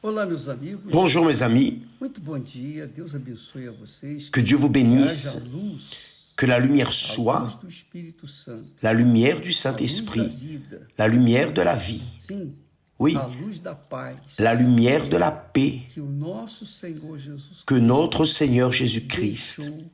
Olá, meus amigos. Bonjour mes amis, Muito bom dia. Deus abençoe a vocês. que Dieu vous Que haja bénisse, luz, que la lumière a luz soit do Espírito Santo, la lumière du a luz da Saint-Esprit, vida, la lumière de la vie, sim, oui, a luz da paz, la lumière de la paix que o nosso Senhor Jesus que notre Seigneur Jésus-Christ deixou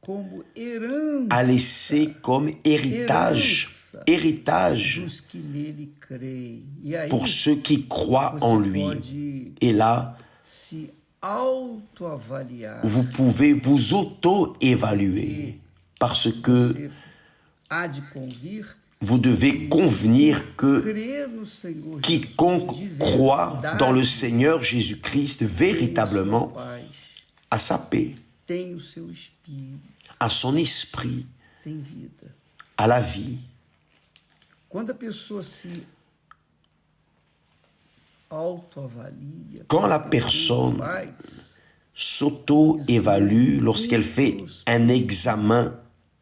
como herança a laissé comme héritage dos que nele creem. E aí pour ceux qui croient en você lui. pode Et là, se autoavaliar. vous pouvez vous auto-évaluer parce que Você há de convir vous devez convenir que crer no Senhor quiconque Jesus de croit verdade dans le Seigneur Jésus-Christ tem véritablement sua paz, a sa paix, tem o seu espírito, à son esprit, tem vida. à la vie. Quando a pessoa se autoavalia, Quand la quando a pessoa personne faz, s'auto-évalue lorsqu'elle fait un examen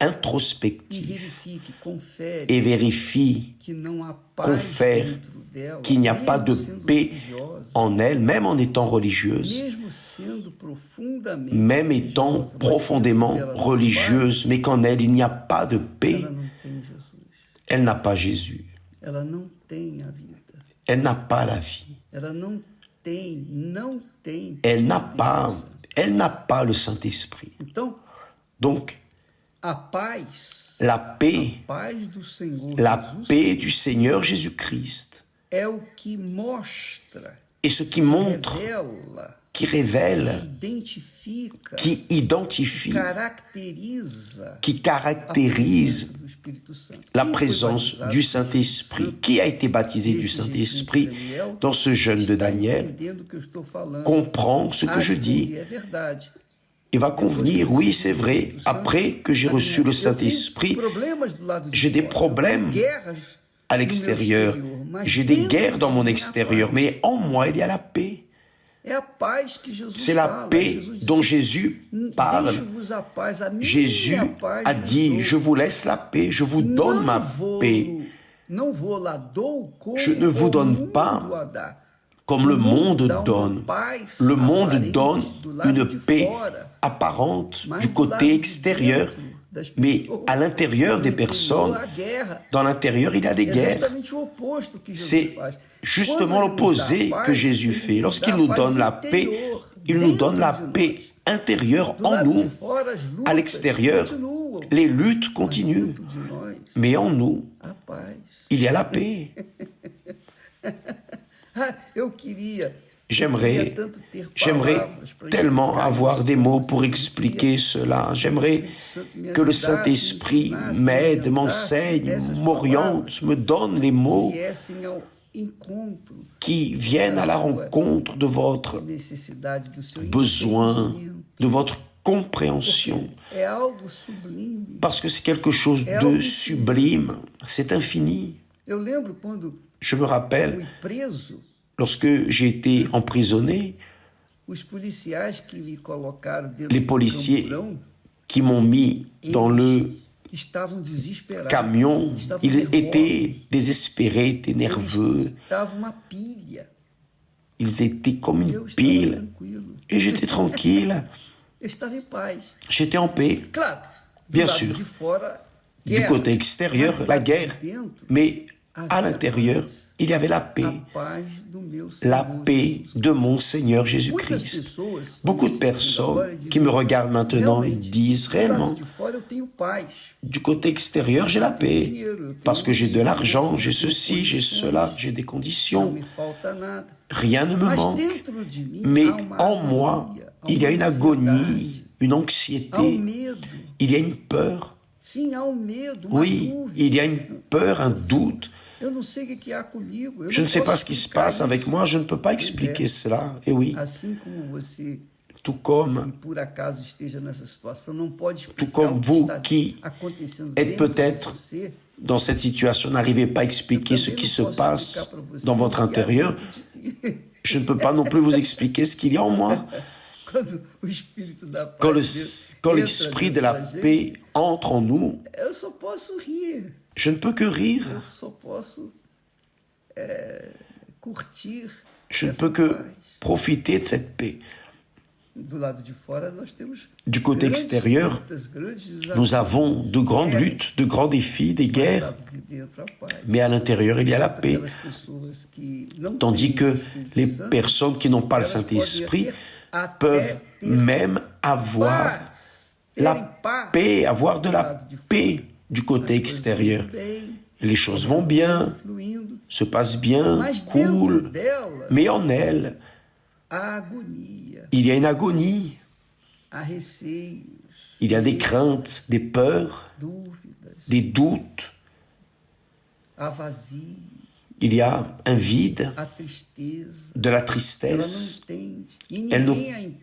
e introspectif verifique, confere et vérifie que não há paz confère dentro dela, qu'il n'y a pas de mesmo sendo paix religiosa, en elle, même en étant religieuse, mesmo sendo profundamente même étant religiosa, mas profondément dentro dela não há religieuse, mais qu'en elle il n'y a pas de paz, paix, ela não tem Jesus, elle n'a pas Jésus, ela não tem a vida, elle n'a pas la vie, ela não tem elle n'a Espírito pas, Santo. elle n'a pas le Saint-Esprit. Então, Donc, a paz la paix do Senhor la Jesus paix du Seigneur Jésus-Christ é o que mostra, est ce qui montre, revela, qui révèle, identifica, qui identifie, caracteriza qui a caractérise presença do Espírito Santo. la Quem foi présence batizado du do Espírito Saint-Esprit. Santo, Qui a été baptisé du esse jejum de Saint-Esprit Daniel, dans ce jeûne de está Daniel entendendo o que eu estou falando. comprend ce que je dis É verdade. et va convenir, oui c'est vrai, après que j'ai reçu le Saint-Esprit, j'ai des problèmes à l'extérieur, j'ai des guerres dans mon extérieur, mais en moi il y a la paix. C'est la paix dont Jésus parle. Jésus a dit, je vous laisse la paix, je vous donne ma paix. Je ne vous donne pas comme le monde donne. Le monde donne une paix apparente du côté extérieur, mais à l'intérieur des personnes, dans l'intérieur, il y a des guerres. C'est justement l'opposé que Jésus fait. Lorsqu'il nous donne la paix, il nous donne la paix intérieure en nous. À l'extérieur, les luttes continuent. Mais en nous, il y a la paix. J'aimerais tellement avoir des mots pour expliquer cela. J'aimerais que le Saint-Esprit m'aide, m'enseigne, m'oriente, me donne les mots qui viennent à la rencontre de votre besoin, de votre compréhension. Parce que c'est quelque chose de sublime, c'est infini. Je me rappelle, lorsque j'ai été emprisonné, les policiers qui m'ont mis dans le camion, ils étaient désespérés, étaient nerveux. Ils étaient comme une pile. Et j'étais tranquille. J'étais en paix. Bien sûr, du côté extérieur, la guerre. Mais à l'intérieur, il y avait la paix de mon Seigneur Jésus-Christ. Beaucoup de personnes qui me regardent maintenant disent réellement, du côté extérieur, j'ai la paix, parce que j'ai de l'argent, j'ai ceci, j'ai cela, j'ai des conditions, rien ne me manque. Mais en moi, il y a une agonie, une anxiété, il y a une peur. Oui, il y a une peur, un doute. Je ne sais pas ce qui se passe avec moi, je ne peux pas expliquer cela. Et oui, tout comme vous qui êtes peut-être dans cette situation, n'arrivez pas à expliquer ce qui se passe dans votre intérieur, je ne peux pas non plus vous expliquer ce qu'il y a en moi. Quand l'esprit de la paix entre en nous, je ne peux que rire. Je ne peux que profiter de cette paix. Do lado de fora, nós temos Du côté extérieur, nous avons de grandes luttes, de grands défis, des guerres, mais à l'intérieur, il y a la paix. Tandis que les personnes qui n'ont pas le Saint-Esprit peuvent même avoir la paix, avoir de la paix du côté extérieur. Les choses vont bien, se passent bien, coulent, mais en elles, il y a une agonie, il y a des craintes, des peurs, des doutes, il y a un vide, de la tristesse. Elle ne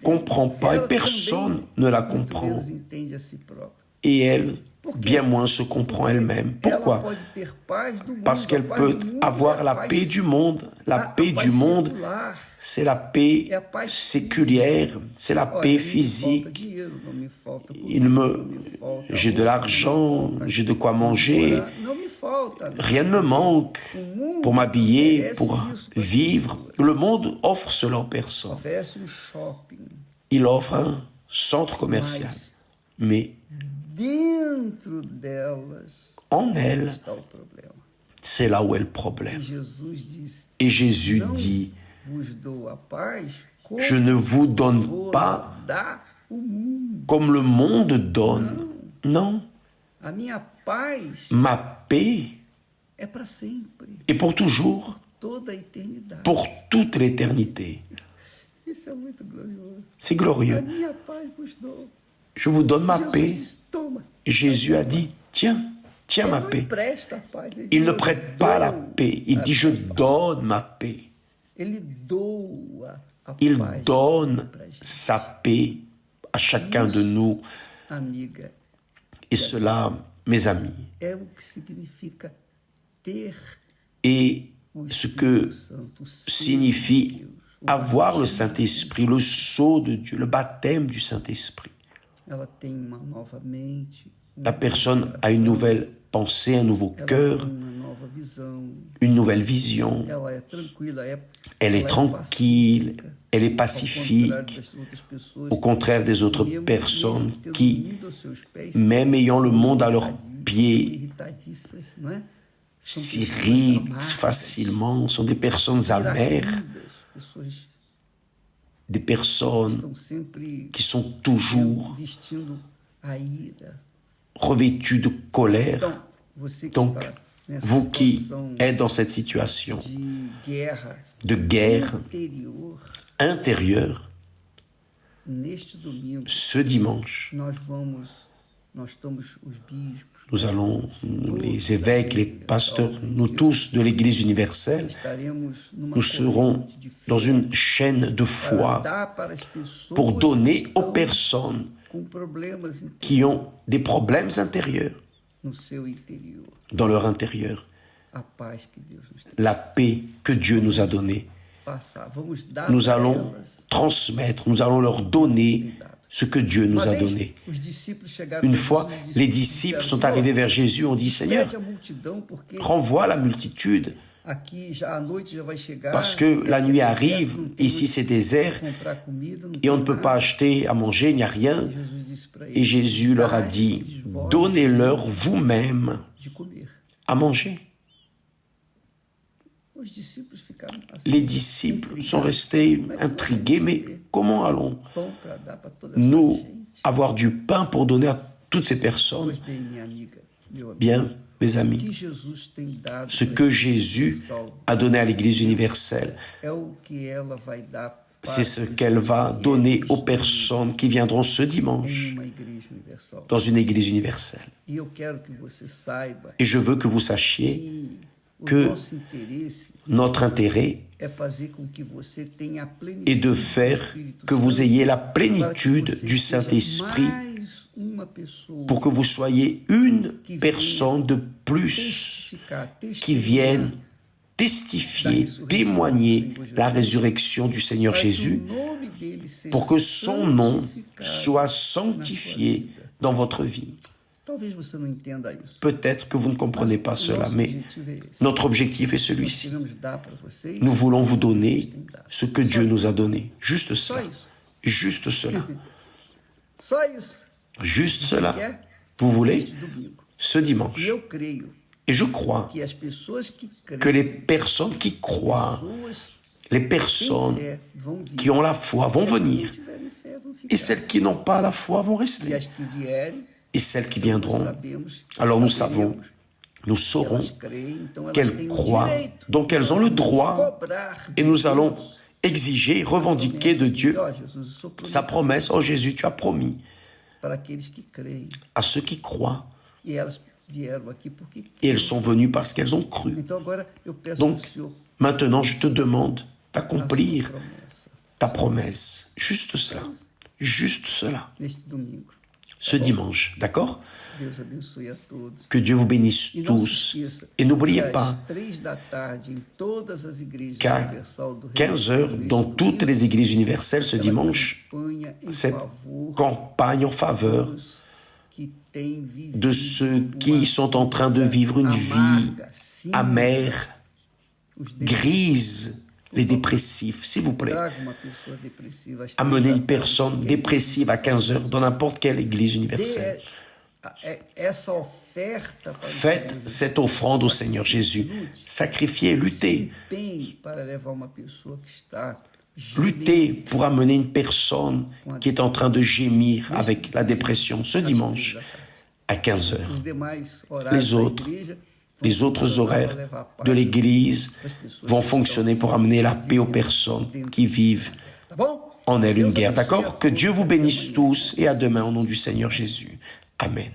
comprend pas et personne ne la comprend. Et elle, bien moins, se comprend elle-même. Pourquoi? Parce qu'elle peut avoir la paix du monde. La paix du monde, c'est la paix séculière, c'est la paix physique. J'ai de l'argent, j'ai de quoi manger, rien ne me manque pour m'habiller, pour vivre. Le monde offre cela aux personnes. Il offre un centre commercial. Mais en elle, c'est là où est le problème. Et Jésus dit, je ne vous donne pas comme le monde donne. Non. Ma paix est pour toujours, pour toute l'éternité. C'est glorieux. Je vous donne ma paix. Jésus a dit, tiens ma paix. Il ne prête pas la paix. Il dit, je donne ma paix. Il donne sa paix à chacun de nous. Et cela, mes amis, est ce que signifie avoir le Saint-Esprit, le sceau de Dieu, le baptême du Saint-Esprit. La personne a une nouvelle pensée, un nouveau cœur, une nouvelle vision. Elle est tranquille, elle est pacifique, au contraire des autres personnes qui, même ayant le monde à leurs pieds, s'irritent facilement, sont des personnes amères, des personnes qui sont toujours revêtues de colère. Donc, vous qui êtes dans cette situation de guerre intérieure, ce dimanche, nous allons, les évêques, les pasteurs, nous tous de l'Église universelle, nous serons dans une chaîne de foi pour donner aux personnes qui ont des problèmes intérieurs dans leur intérieur la paix que Dieu nous a donnée. Nous allons transmettre, nous allons leur donner ce que Dieu nous a donné. Une fois, les disciples sont arrivés vers Jésus, ont dit, Seigneur, renvoie la multitude, parce que la nuit arrive, ici c'est désert, et on ne peut pas acheter à manger, il n'y a rien. Et Jésus leur a dit, donnez-leur vous-même à manger. Les disciples sont restés intrigués, mais comment allons-nous avoir du pain pour donner à toutes ces personnes? Bien, mes amis, ce que Jésus a donné à l'Église universelle, c'est ce qu'elle va donner aux personnes qui viendront ce dimanche dans une Église universelle. Et je veux que vous sachiez que notre intérêt est de faire que vous ayez la plénitude du Saint-Esprit pour que vous soyez une personne de plus qui vienne testifier, témoigner la résurrection du Seigneur Jésus pour que son nom soit sanctifié dans votre vie. Talvez você não entenda isso. Peut-être que vous ne comprenez pas cela, mais notre objectif est celui-ci. Queremos dar para vocês Nous voulons vous donner ce que Dieu nous a donné. Juste cela. Juste cela. só isso. Juste cela. Vous voulez Este domingo. ce E dimanche. eu creio Et je crois que as pessoas que que creem, les personnes qui croient, pessoas les que têm personnes fé vão vir. qui ont la foi vont As que não venir. tiverem fé vão ficar. Et celles qui n'ont pas la foi vont E rester. as que vierem, Et celles qui nós viendront, sabemos, alors nous saberemos savons, nous que saurons elas creem, então elas qu'elles têm o croient. direito Donc elles ont le de droit cobrar de et nous allons Deus exiger, revendiquer de Dieu Ó, Jesus, eu sou sa promesse. Oh Jésus, tu as promis para aqueles que creem. à ceux qui croient. E elas vieram aqui porque Et creem. elles sont venues parce qu'elles ont cru. Então agora eu peço Donc, ao Senhor maintenant, je te demande a sua d'accomplir promessa ta promesse. Juste cela. Juste cela. neste domingo. Ce dimanche. D'accord? Deus abençoe a todos. Que Dieu vous bénisse E não se tous. esqueça, Et n'oubliez que pas às 3 da tarde, em todas as igrejas qu'à universal do 15 Reino heures, de Cristo dans do toutes Rio, les églises universelles ce aquela dimanche, campanha em cette favor campagne en faveur dos que têm vivido de ceux qui uma sont en train de vivre une vie amarga, cinza, amère, os grise, les dépressifs, s'il vous plaît. Traga uma pessoa depressiva às 3 Amenez da une tarde, personne porque dépressive à 15 heures dans n'importe quelle église universelle. essa oferta para o Faites Senhor cette offrande au Seigneur Jésus. Sacrifiez, luttez. se empenhe para levar uma pessoa que está Luttez pour amener une personne qui est en train de gémir avec la dépression ce dimanche à 15 heures. os demais horários Les da autres, igreja, Les autres horaires de l'Église vont fonctionner pour amener la paix aux personnes qui vivent tá bom? en elles une guerre. D'accord? Que Dieu vous bénisse tous et à demain au nom du Seigneur Jésus. Amen.